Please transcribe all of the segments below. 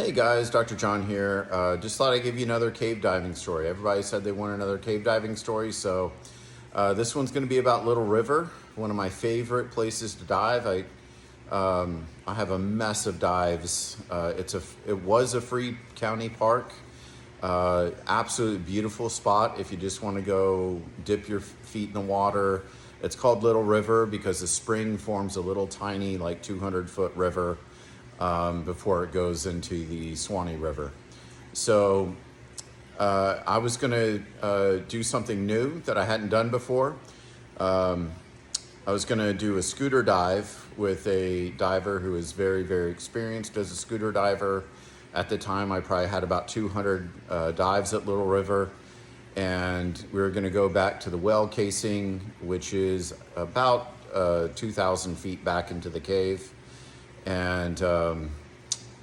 Hey guys, Dr. John here. Just thought I'd give you another cave diving story. Everybody said they want another cave diving story, so this one's going to be about Little River, one of my favorite places to dive. I have a mess of dives. It was a free county park. Absolutely beautiful spot if you just want to go dip your feet in the water. It's called Little River because the spring forms a little tiny, like 200-foot river before it goes into the Suwannee River. So I was going to do something new that I hadn't done before. I was going to do a scooter dive with a diver who is very, very experienced as a scooter diver. At the time, I probably had about 200 dives at Little River. And we were going to go back to the well casing, which is about 2,000 feet back into the cave. And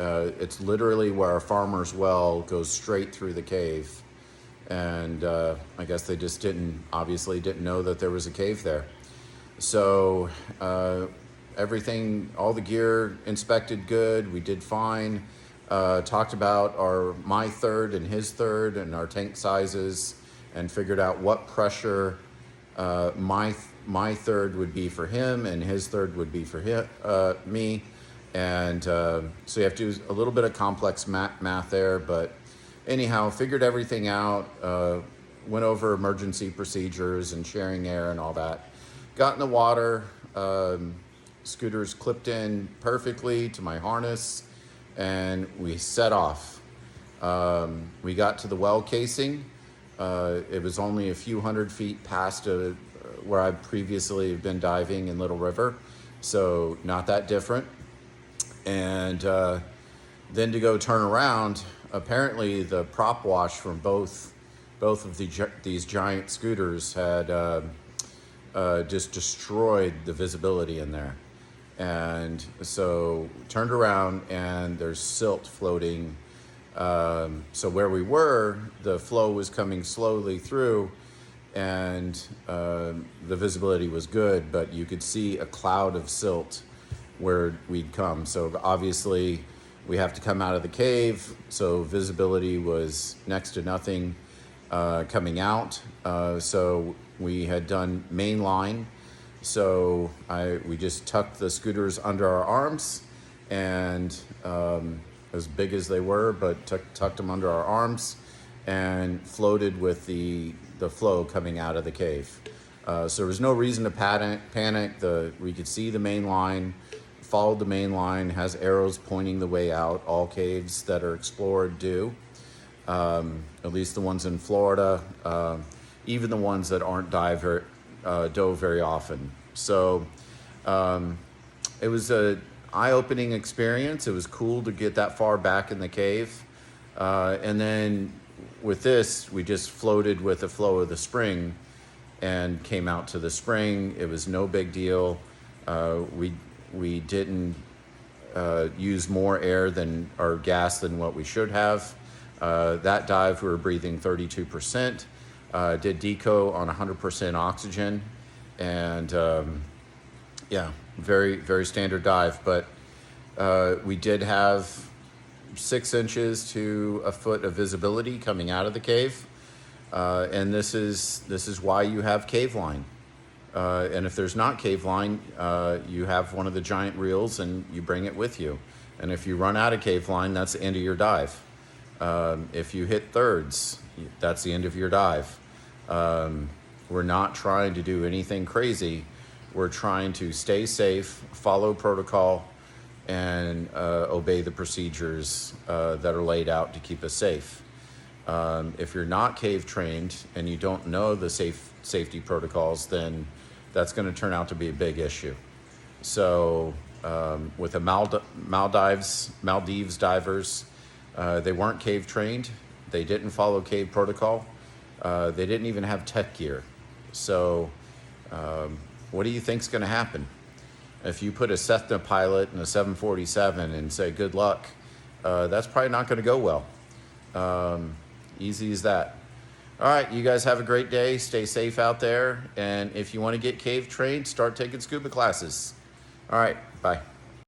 it's literally where a farmer's well goes straight through the cave. And I guess they just obviously didn't know that there was a cave there. So everything, all the gear inspected good. We did fine. Talked about my third and his third and our tank sizes, and figured out what pressure my third would be for him and his third would be for me. And so you have to do a little bit of complex math there, but anyhow, figured everything out, went over emergency procedures and sharing air and all that. Got in the water, scooters clipped in perfectly to my harness, and we set off. We got to the well casing. It was only a few hundred feet past where I previously had been diving in Little River, so not that different. And then to go turn around, apparently the prop wash from both of these giant scooters had just destroyed the visibility in there. And so turned around and there's silt floating. So where we were, the flow was coming slowly through, and the visibility was good, but you could see a cloud of silt where we'd come. So obviously we have to come out of the cave, so visibility was next to nothing coming out. So we had done main line. So we just tucked the scooters under our arms, and as big as they were, but tucked them under our arms and floated with the flow coming out of the cave. So there was no reason to panic. We could see the main line, followed the main line, has arrows pointing the way out. All caves that are explored do, at least the ones in Florida, even the ones that aren't dove very often. So it was a eye-opening experience. It was cool to get that far back in the cave. And then with this, we just floated with the flow of the spring and came out to the spring. It was no big deal. We didn't use more air or gas than what we should have. That dive, we were breathing 32%. Did deco on 100% oxygen, and yeah, very, very standard dive. But we did have 6 inches to a foot of visibility coming out of the cave, and this is why you have cave line. And if there's not cave line, you have one of the giant reels and you bring it with you. And if you run out of cave line, that's the end of your dive. If you hit thirds, that's the end of your dive. We're not trying to do anything crazy. We're trying to stay safe, follow protocol, and obey the procedures that are laid out to keep us safe. If you're not cave trained and you don't know the safety protocols, then that's going to turn out to be a big issue. So with the Maldives divers, they weren't cave trained. They didn't follow cave protocol. They didn't even have tech gear. So what do you think's going to happen? If you put a Cessna pilot in a 747 and say, good luck, that's probably not going to go well. Easy as that. All right, you guys have a great day. Stay safe out there. And if you want to get cave trained, start taking scuba classes. All right, bye.